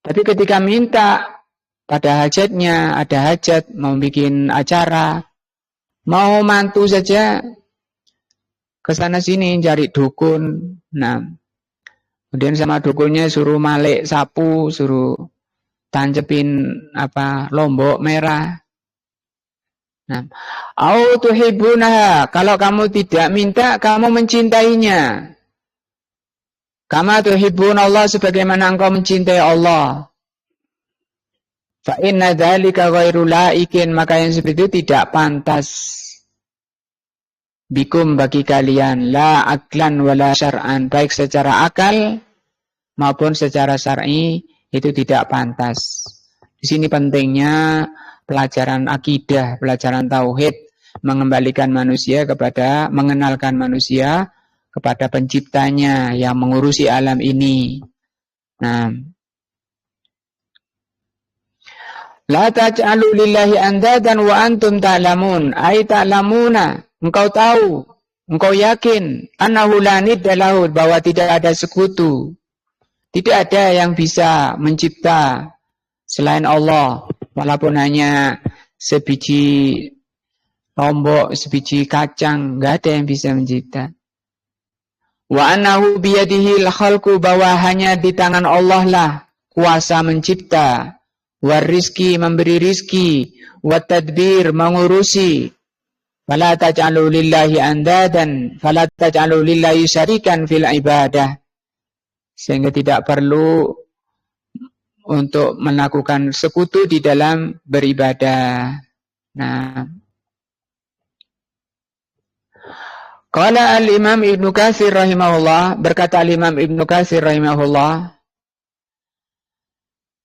Tapi ketika minta pada hajatnya, ada hajat, mau bikin acara, mau mantu saja, ke sana sini cari dukun. Nah, kemudian sama dukunnya suruh malik sapu, suruh tancepin lombok merah. Nah, au tuhibbunaha, kalau kamu tidak minta, kamu mencintainya. Kama tuhibbunallah, sebagaimana engkau mencintai Allah. Fa inna dzalika ghairu laikin, maka yang seperti itu tidak pantas bikum bagi kalian, la aklan wala syar'an, baik secara akal maupun secara syar'i itu tidak pantas. Di sini pentingnya pelajaran akidah, pelajaran tauhid, mengembalikan manusia kepada, mengenalkan manusia kepada penciptanya yang mengurusi alam ini. Nah, la taj'alu lillahi andadan wa antum ta'lamun, ay ta'lamuna, engkau tahu, engkau yakin, annahu la nidda lahu, bahwa tidak ada sekutu, tidak ada yang bisa mencipta selain Allah, walaupun hanya sebiji lombok, sebiji kacang, enggak ada yang bisa mencipta. Wa annahu biyadihil khalqu, bahwa hanya di tangan Allah lah kuasa mencipta, war rizki, memberi rizki, wat tadbir, mengurusi. Fala taj'alu lillahi andadan, fala taj'alu lillahi syarikan fil ibadah. Sehingga tidak perlu untuk melakukan sekutu di dalam beribadah. Nah, qala al-Imam Ibnu Katsir rahimahullah, berkata al-Imam Ibnu Katsir rahimahullah,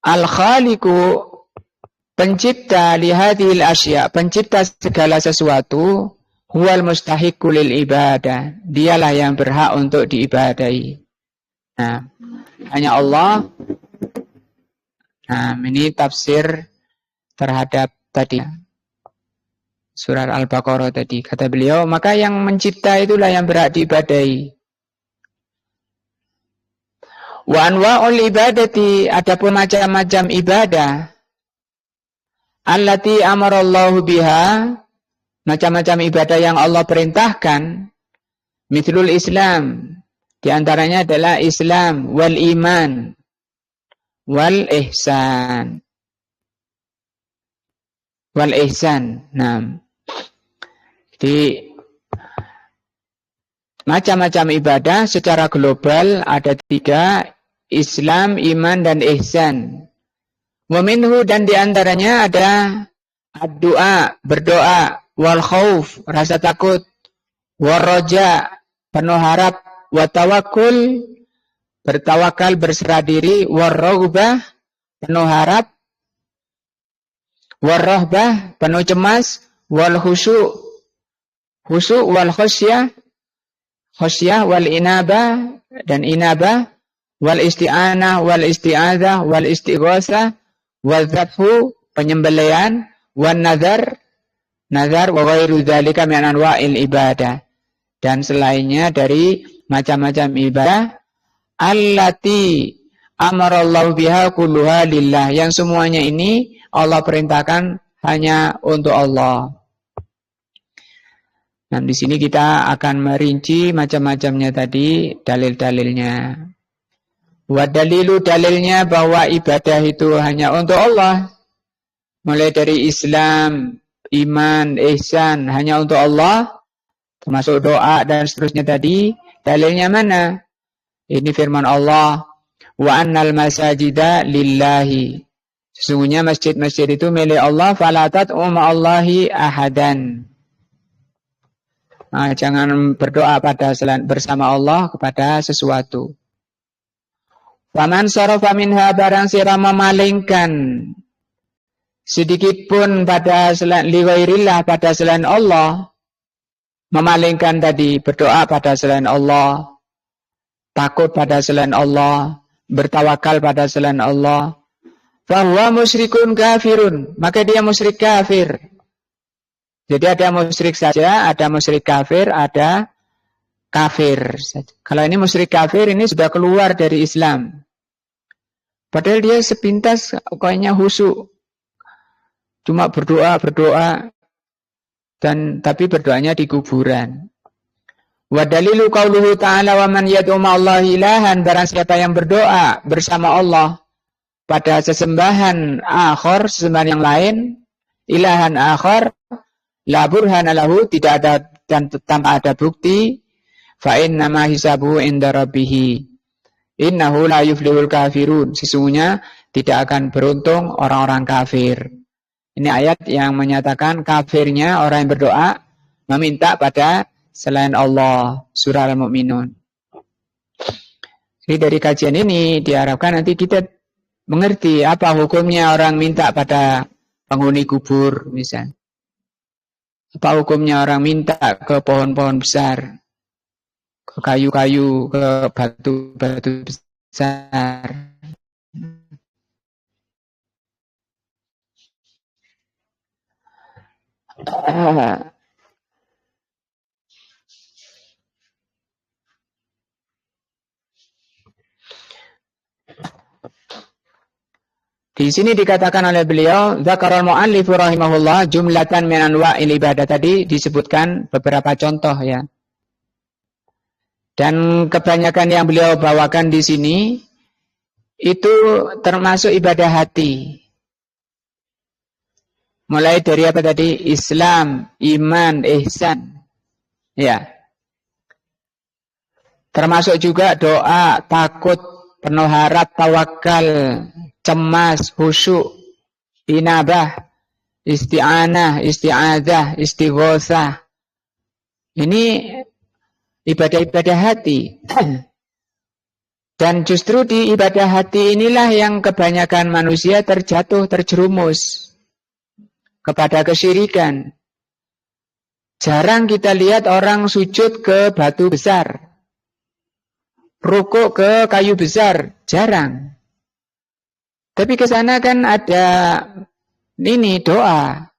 al-khaliqu, pencipta lihadhil asya, pencipta segala sesuatu, huwal mustahiqqu lil ibadah, dialah yang berhak untuk diibadahi. Nah, hanya Allah. Nah, ini tafsir terhadap tadi surat Al-Baqarah tadi. Kata beliau, maka yang mencipta itulah yang berhak diibadahi. Wa anwa'ul ibadati, adapun macam-macam ibadah, allati amarallahu biha, macam-macam ibadah yang Allah perintahkan, mithlul Islam, di antaranya adalah Islam, wal iman, wal ihsan. Wal ihsan. Nah, jadi macam-macam ibadah secara global ada 3, Islam, iman, dan ihsan. Wa minhu, dan diantaranya ada ad-du'a, berdoa, wal khauf, rasa takut, wal roja, penuh harap, wa tawakkul, bertawakal, berserah diri, wal raghbah, penuh harap, wal rahbah, penuh cemas, wal khusyu', wal khasyah, wal inabah, dan inabah, wal isti'anah, wal isti'adzah, wal istighosah, wal dzabhu, penyembelihan, wan nazar, wa ghairu dzalika min anwa'il ibadah, dan selainnya dari macam-macam ibadah, allati amarallahu biha kulluha lillah, yang semuanya ini Allah perintahkan hanya untuk Allah. Nah, di sini kita akan merinci macam-macamnya tadi, dalil-dalilnya. Wa dalilu, dalilnya bahwa ibadah itu hanya untuk Allah. Mulai dari Islam, iman, ihsan, hanya untuk Allah, termasuk doa dan seterusnya tadi. Dalilnya mana? Ini firman Allah, wa annal masajida lillahi, sesungguhnya masjid-masjid itu milik Allah, fala tad'u ma'allahi ahadan. Nah, jangan berdoa bersama Allah kepada sesuatu. Faman sarafa minha, barang siapa memalingkan sedikit pun pada selain liwairillah, pada selain Allah, memalingkan tadi berdoa pada selain Allah, takut pada selain Allah, bertawakal pada selain Allah, fahuwa musyrikun kafirun, maka dia musyrik kafir. Jadi ada musyrik saja, ada musyrik kafir, ada kafir saja. Kalau ini musyrik kafir, ini sudah keluar dari Islam. Padahal dia sepintas kayaknya khusyuk. Cuma berdoa, dan tapi berdoanya di kuburan. Wa dalilu qauluhu ta'ala wa man yad'u ma'allahi ilahan, barang siapa yang berdoa bersama Allah pada sesembahan akhar, sesembahan yang lain, ilahan akhar, la burhana lahu, tidak ada dan tanpa ada bukti, fa innama hisabuhu inda rabbih. Innahu la yuflihul kafirun. Sesungguhnya tidak akan beruntung orang-orang kafir. Ini ayat yang menyatakan kafirnya orang yang berdoa meminta pada selain Allah. Surah Al-Mu'minun. Jadi dari kajian ini diharapkan nanti kita mengerti apa hukumnya orang minta pada penghuni kubur misalnya. Apa hukumnya orang minta ke pohon-pohon besar, ke kayu-kayu, ke batu-batu besar. Di sini dikatakan oleh beliau, dzakarul muallif rahimahullah jumlatan min anwa'il ibadah, tadi disebutkan beberapa contoh ya. Dan kebanyakan yang beliau bawakan di sini itu termasuk ibadah hati. Mulai dari apa tadi? Islam, iman, ihsan. Ya. Termasuk juga doa, takut, penuh harap, tawakal, cemas, khusyuk, inabah, isti'anah, isti'adzah, istighosah. Ini ibadah-ibadah hati. Dan justru di ibadah hati inilah yang kebanyakan manusia terjatuh, terjerumus kepada kesyirikan. Jarang kita lihat orang sujud ke batu besar, rukuk ke kayu besar, jarang. Tapi ke sana kan ada ini doa.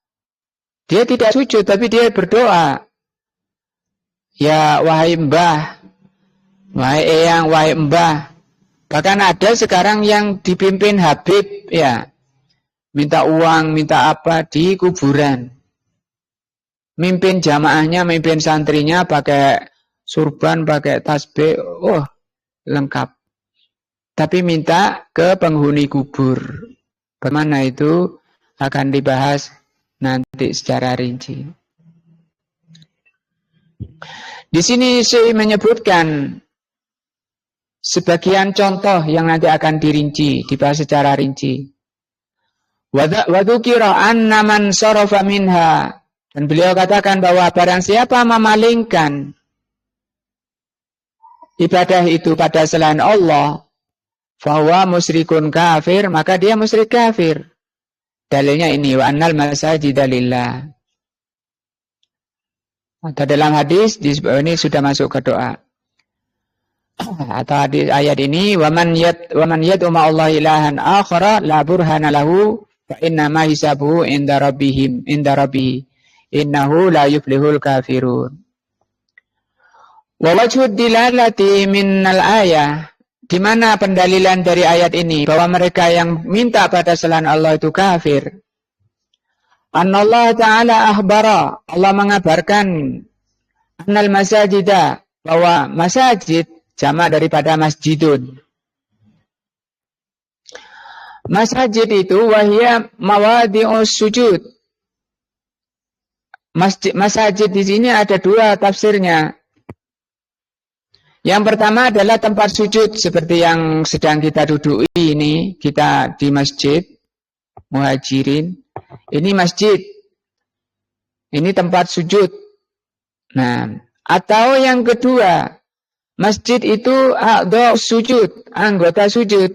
Dia tidak sujud tapi dia berdoa. Ya wahai mbah, wahai eyang, wahai mbah. Bahkan ada sekarang yang dipimpin Habib ya. Minta uang, minta apa di kuburan. Mimpin jamaahnya, mimpin santrinya pakai surban, pakai tasbih, lengkap. Tapi minta ke penghuni kubur. Bagaimana itu akan dibahas nanti secara rinci. Di sini saya menyebutkan sebagian contoh yang nanti akan dirinci, dibahas secara rinci. Wa dzukira anna man sarafa minha, dan beliau katakan bahwa barang siapa memalingkan ibadah itu pada selain Allah, fahuwa musyrikun kafir, maka dia musyrik kafir. Dalilnya ini, wa annal masajida lillah. Atau dalam hadis ini sudah masuk ke doa. Atau hadis ayat ini, wa man yad'u ma'allahi ilahan akhara la burhana lahu fa inna ma hisabuhu inda rabbih innahu la yuflihul kafirun. Wa wajhud dilalati minnal ayah, di mana pendalilan dari ayat ini bahwa mereka yang minta pada selain Allah itu kafir. Annallahu ta'ala akhbara, Allah mengabarkan annal masajida, bahwa masajid jamak daripada masjidun. Masjid itu wahia mawadi'us sujud. Masjid di sini ada dua tafsirnya. Yang pertama adalah tempat sujud seperti yang sedang kita duduki ini, kita di masjid Muhajirin. Ini masjid. Ini tempat sujud. Nah, atau yang kedua, masjid itu a'dha sujud, anggota sujud.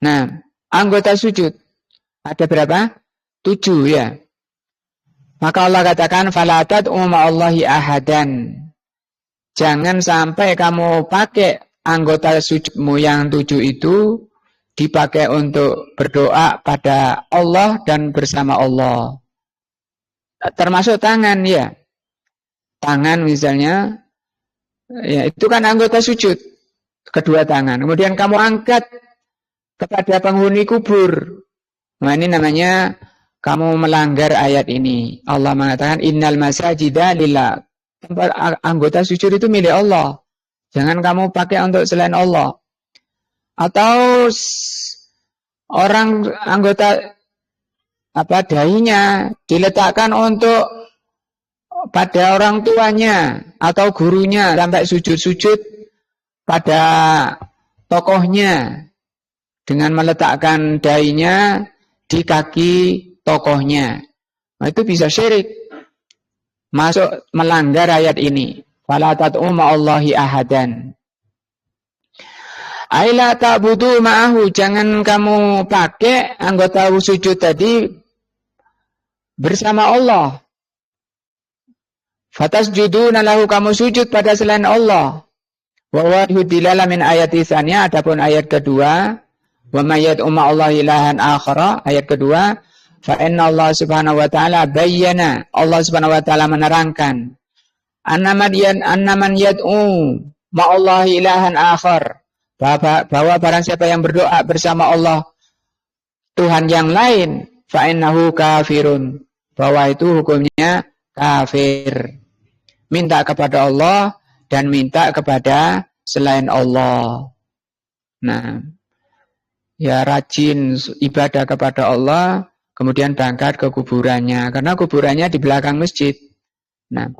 Nah, anggota sujud ada berapa? 7 ya. Maka Allah katakan fala tad'u ma'allahi ahadan. Jangan sampai kamu pakai anggota sujudmu yang 7 itu dipakai untuk berdoa pada Allah dan bersama Allah. termasuk tangan ya. Tangan misalnya, ya itu kan anggota sujud, kedua tangan. Kemudian kamu angkat kepada penghuni kubur. Nah ini namanya kamu melanggar ayat ini. Allah mengatakan innal masajida lillah. Tempat anggota sujud itu milik Allah. Jangan kamu pakai untuk selain Allah. Atau orang anggota dahinya diletakkan untuk pada orang tuanya atau gurunya sampai sujud-sujud pada tokohnya dengan meletakkan dahinya di kaki tokohnya. Nah, itu bisa syirik. Masuk melanggar ayat ini. Fala tad'u ma'allahi ahadan. Aila ta'budu ma'ahu. Jangan kamu pakai anggota sujud tadi bersama Allah. Fatasjuduna lahu, kamu sujud pada selain Allah. Wa wajhu dilala min ayati tsaniyah, adapun ayat kedua, wa may yad'u ma'allahi ilahan akhara, ayat kedua, fa inna Allah Subhanahu wa taala bayyana, Allah Subhanahu wa taala menerangkan annaman yad'u ma'allahi ilahan akhar, bahwa barang siapa yang berdoa bersama Allah Tuhan yang lain, fa innahu kafirun, bahwa itu hukumnya kafir. Minta kepada Allah dan minta kepada selain Allah. Nah, ya rajin ibadah kepada Allah, kemudian berangkat ke kuburannya, karena kuburannya di belakang masjid. Nah,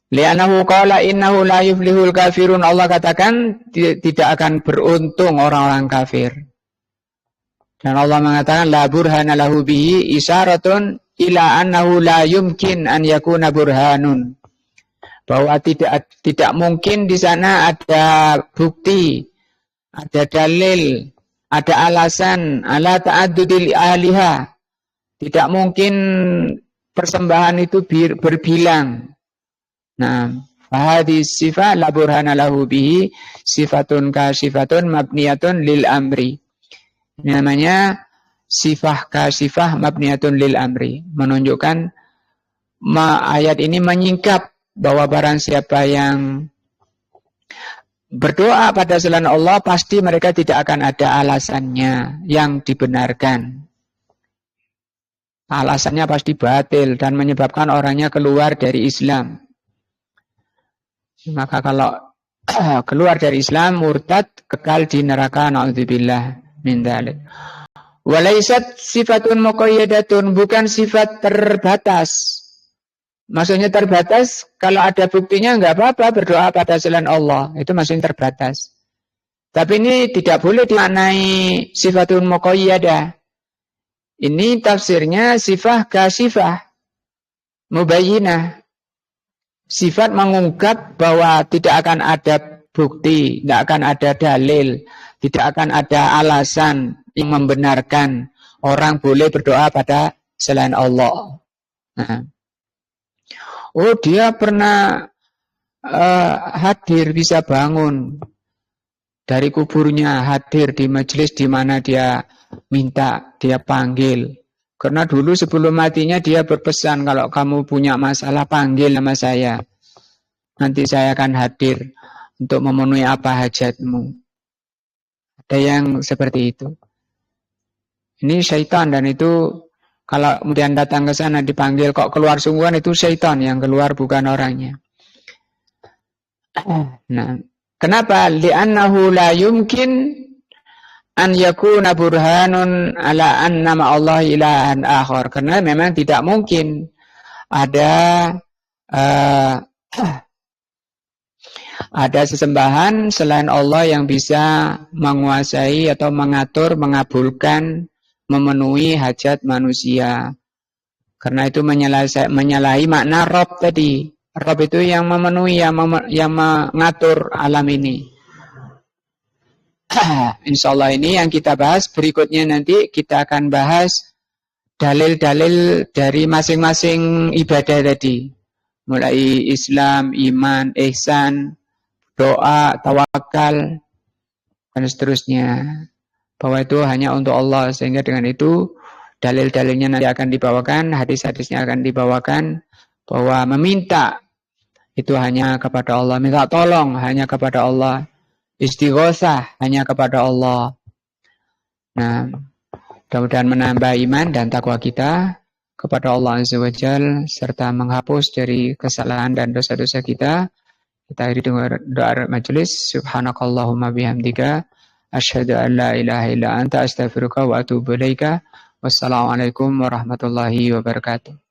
li'annahu qala innahu la yuflihul kafirun, Allah katakan tidak akan beruntung orang-orang kafir. Dan Allah mengatakan la burhana lahu bihi isyaratun ila annahu la yumkin an yakuna burhanun, bahwa tidak mungkin di sana ada bukti, ada dalil, ada alasan ala ta'addudil aliha. Tidak mungkin persembahan itu berbilang. Nah, fahadhi sifat la burhana lahu bihi sifatun kasifatun mabniyatun lil amri. Ini namanya sifah kasifah mabniyatun lil amri, menunjukkan ayat ini menyingkap bahwa barang siapa yang berdoa pada selain Allah pasti mereka tidak akan ada alasannya yang dibenarkan. Alasannya pasti batil dan menyebabkan orangnya keluar dari Islam. Maka kalau keluar dari Islam, murtad, kekal di neraka, na'udzubillah min dzalik. Walaisat sifatun muqayyadatun, bukan sifat terbatas. Maksudnya terbatas, kalau ada buktinya enggak apa-apa berdoa pada selain Allah, itu maksudnya terbatas. Tapi ini tidak boleh dimaknai sifatun muqayyadah. Ini tafsirnya sifah kasifah mubayyinah. Sifat mengungkap bahwa tidak akan ada bukti, tidak akan ada dalil, tidak akan ada alasan yang membenarkan orang boleh berdoa pada selain Allah. Nah. Oh, dia pernah hadir, bisa bangun dari kuburnya, hadir di majelis di mana dia minta, dia panggil. Karena dulu sebelum matinya dia berpesan, kalau kamu punya masalah panggil nama saya. Nanti saya akan hadir untuk memenuhi apa hajatmu. Ada yang seperti itu. Ini syaitan, dan itu kalau kemudian datang ke sana dipanggil kok keluar sungguhan, itu syaitan yang keluar, bukan orangnya. Nah, kenapa? Li'annahu la yumkin an yakuna burhanun ala anna ma'allah ilahan akhar. Karena memang tidak mungkin ada ada sesembahan selain Allah yang bisa menguasai atau mengatur, mengabulkan, memenuhi hajat manusia. Karena itu menyalahi makna Rabb tadi. Rabb itu yang memenuhi, yang mengatur alam ini. Insyaallah ini yang kita bahas. Berikutnya nanti kita akan bahas dalil-dalil dari masing-masing ibadah tadi. Mulai Islam, iman, ihsan, doa, tawakal, dan seterusnya. Bahwa itu hanya untuk Allah, sehingga dengan itu dalil-dalilnya nanti akan dibawakan, hadis-hadisnya akan dibawakan, bahwa meminta itu hanya kepada Allah, minta tolong hanya kepada Allah, istighosah hanya kepada Allah. Nah, mudah-mudahan menambah iman dan takwa kita kepada Allah Azza wa Jalla, serta menghapus dari kesalahan dan dosa-dosa kita. Kita akhiri dengan doa majelis. Subhanakallahumma bihamdika asyhadu an la ilaha illa anta astaghfiruka wa atubu ilaika. Wassalamualaikum warahmatullahi wabarakatuh.